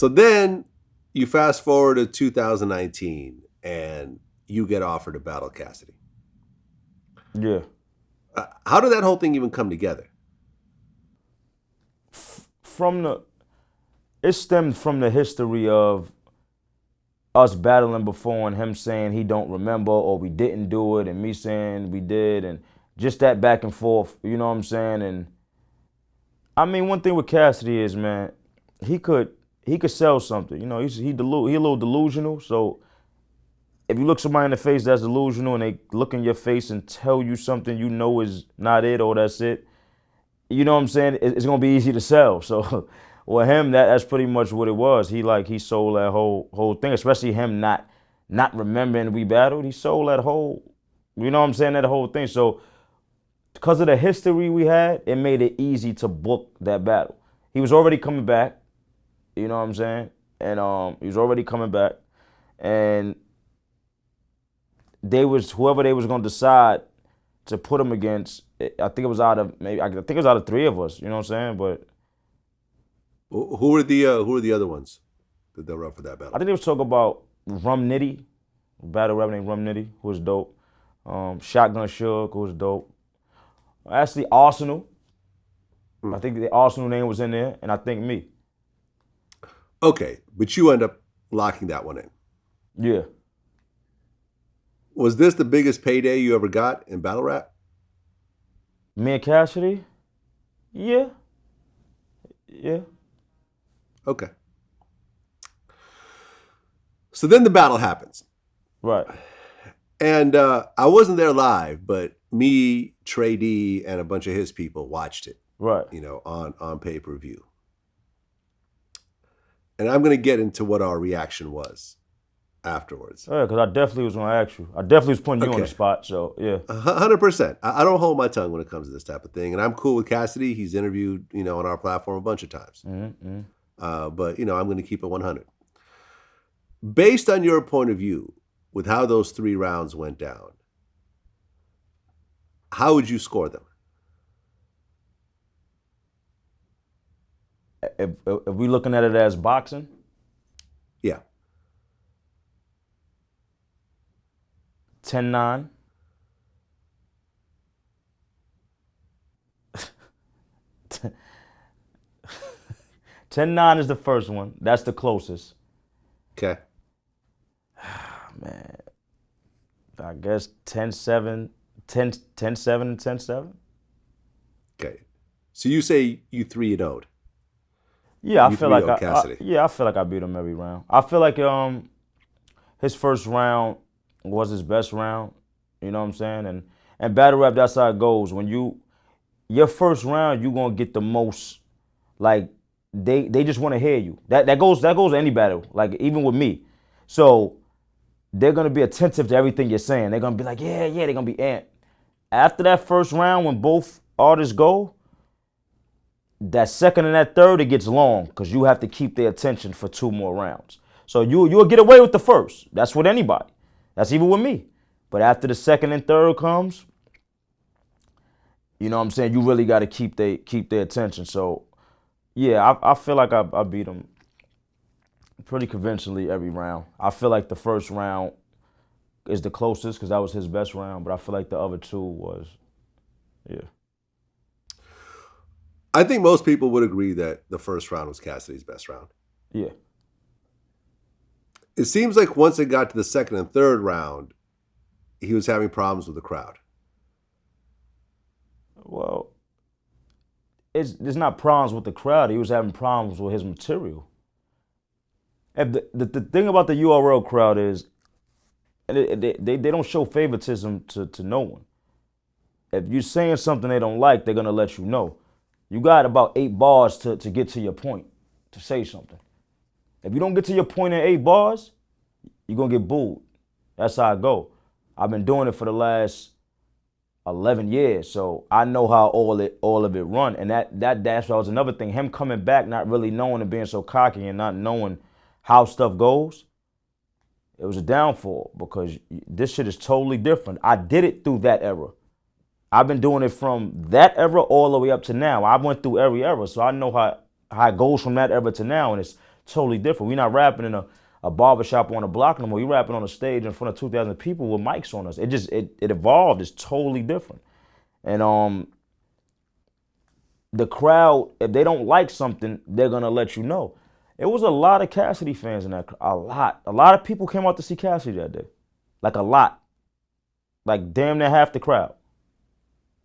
So then you fast forward to 2019 and you get offered to battle Cassidy. Yeah. How did that whole thing even come together? It stemmed from the history of us battling before and him saying he don't remember or we didn't do it and me saying we did and just that back and forth, you know what I'm saying? And I mean, one thing with Cassidy is, man, he could sell something. You know, he a little delusional. So if you look somebody in the face that's delusional and they look in your face and tell you something you know is not it or that's it, you know what I'm saying? It's gonna be easy to sell. So with him, that's pretty much what it was. He sold that whole thing, especially him not remembering we battled. He sold that whole, you know what I'm saying, that whole thing. So because of the history we had, it made it easy to book that battle. He was already coming back, you know what I'm saying? And he was already coming back. And whoever they was gonna decide to put him against, I think it was out of three of us, you know what I'm saying? But Who were the other ones that they were up for that battle? I think they was talking about Rum Nitty, battle rapper named Rum Nitty, who was dope. Shotgun Suge, who was dope. Actually, Arsenal. I think the Arsenal name was in there, and I think me. Okay, but you end up locking that one in. Yeah. Was this the biggest payday you ever got in battle rap? Me and Cassidy? Yeah. Yeah. Okay. So then the battle happens. Right. And I wasn't there live, but me, Trey D, and a bunch of his people watched it. Right. You know, on pay-per-view. And I'm going to get into what our reaction was afterwards. Yeah, because I definitely was going to ask you. I definitely was putting you on the spot, so yeah. 100%. I don't hold my tongue when it comes to this type of thing. And I'm cool with Cassidy. He's interviewed, you know, on our platform a bunch of times. But, you know, I'm going to keep it 100. Based on your point of view, with how those 3 rounds went down, how would you score them? If we looking at it as boxing? Yeah. 10-9. $10-9 is the first one. That's the closest. Okay. Man, I guess 10-7, 10-7 and 10-7. Okay. So you say you 3-0'd. Yeah, I feel like Cassidy. I feel like I beat him every round. I feel like his first round was his best round. You know what I'm saying? And battle rap, that's how it goes. When your first round, you gonna get the most, like they just want to hear you. That goes to any battle. Like even with me, so they're gonna be attentive to everything you're saying. They're gonna be like, yeah. They're gonna be amped. After that first round, when both artists go, that second and that third, it gets long because you have to keep their attention for 2 more rounds. So you'll get away with the first. That's with anybody. That's even with me. But after the second and third comes, you know what I'm saying, you really got to keep their attention. So, yeah, I feel like I beat them pretty convincingly every round. I feel like the first round is the closest because that was his best round, but I feel like the other 2 was, yeah. I think most people would agree that the first round was Cassidy's best round. Yeah. It seems like once it got to the second and third round, he was having problems with the crowd. Well, there's not problems with the crowd. He was having problems with his material. And the thing about the URL crowd is, they don't show favoritism to no one. If you're saying something they don't like, they're gonna let you know. You got about 8 bars to get to your point, to say something. If you don't get to your point in 8 bars, you're gonna get booed. That's how I go. I've been doing it for the last 11 years, so I know how all of it run. And that was another thing. Him coming back, not really knowing and being so cocky and not knowing how stuff goes, it was a downfall because this shit is totally different. I did it through that era. I've been doing it from that era all the way up to now. I went through every era, so I know how it goes from that era to now, and it's totally different. We're not rapping in a barbershop on a block no more. We're rapping on a stage in front of 2,000 people with mics on us. It evolved. It's totally different. And the crowd, if they don't like something, they're gonna let you know. It was a lot of Cassidy fans in that. A lot of people came out to see Cassidy that day, like a lot, like damn near half the crowd.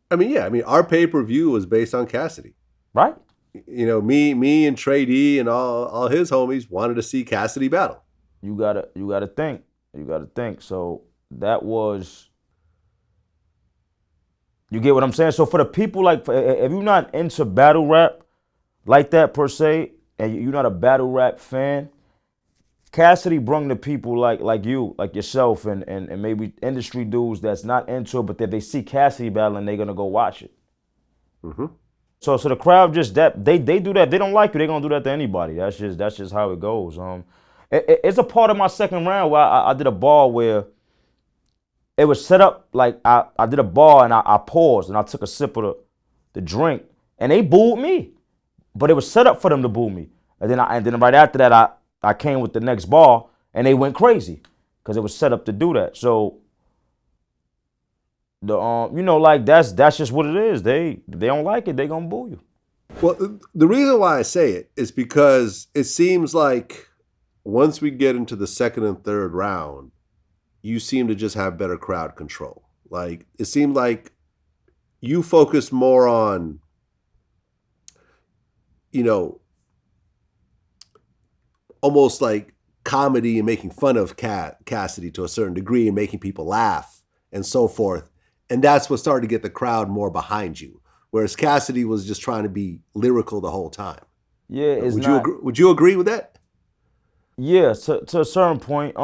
I mean, yeah. I mean, our pay-per-view was based on Cassidy, right? You know, me and Trey D and all his homies wanted to see Cassidy battle. You gotta think. So that was. You get what I'm saying? So for the people, like, if you're not into battle rap like that per se, and you're not a battle rap fan, Cassidy brung the people like you, like yourself, and maybe industry dudes that's not into it, but that they see Cassidy battling, they're gonna go watch it. Mm-hmm. So the crowd just they do that. They don't like you, they're gonna do that to anybody. That's just how it goes. It's a part of my second round where I did a bar where it was set up like I did a bar and I paused and I took a sip of the drink and they booed me, but it was set up for them to boo me. And then right after that I came with the next bar and they went crazy because it was set up to do that. So the like that's just what it is. They don't like it, they gonna boo you. Well, the reason why I say it is because it seems like once we get into the second and third round, you seem to just have better crowd control. Like, it seemed like you focus more on, almost like comedy and making fun of Cassidy to a certain degree and making people laugh and so forth. And that's what started to get the crowd more behind you. Whereas Cassidy was just trying to be lyrical the whole time. Yeah, would you agree with that? Yeah, to a certain point.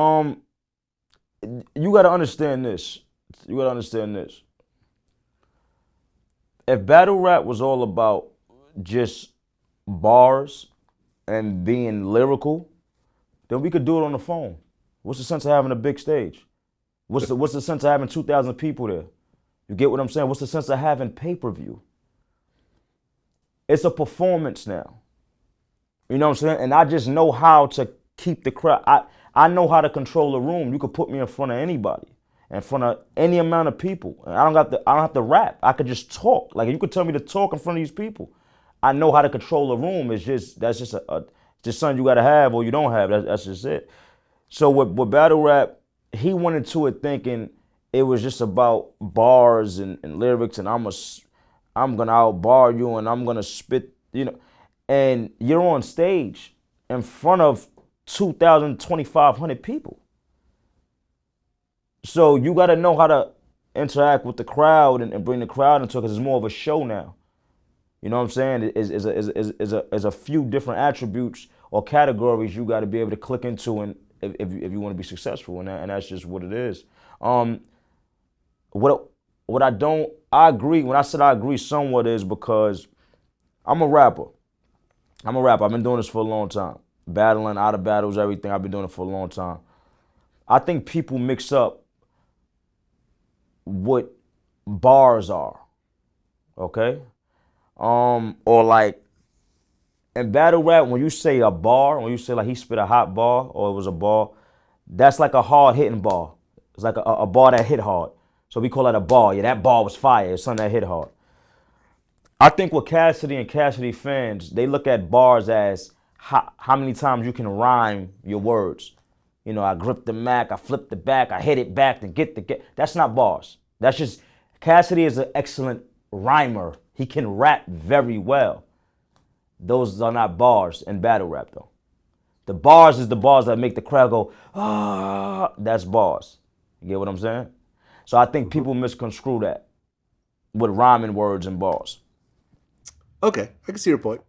You got to understand this. If battle rap was all about just bars and being lyrical, then we could do it on the phone. What's the sense of having a big stage? What's the sense of having 2,000 people there? You get what I'm saying? What's the sense of having pay-per-view? It's a performance now. You know what I'm saying? And I just know how to keep the crowd. I know how to control a room. You could put me in front of anybody, in front of any amount of people. I don't have to rap. I could just talk. Like, you could tell me to talk in front of these people. I know how to control a room. That's just something you gotta have or you don't have. That's just it. So with battle rap, he went into it thinking it was just about bars and lyrics, and I'm gonna outbar you and I'm gonna spit, and you're on stage in front of 2,000, 2,500 people. So you got to know how to interact with the crowd and bring the crowd into it because it's more of a show now. You know what I'm saying? Is a few different attributes or categories you got to be able to click into and if you want to be successful in that, and that's just what it is. I agree. When I said I agree somewhat is because I'm a rapper. I've been doing this for a long time. Battling, out of battles, everything. I've been doing it for a long time. I think people mix up what bars are, okay? Or like in battle rap, when you say a bar, when you say like he spit a hot bar or it was a bar, that's like a hard hitting bar. It's like a bar that hit hard. So we call that a bar. Yeah, that bar was fire. It's something that hit hard. I think with Cassidy and Cassidy fans, they look at bars as how many times you can rhyme your words. I grip the Mac, I flip the back, I hit it back to get. That's not bars. That's just, Cassidy is an excellent rhymer. He can rap very well. Those are not bars in battle rap though. The bars is the bars that make the crowd go, ah, that's bars. You get what I'm saying? So I think people misconstrue that with rhyming words and bars. Okay, I can see your point.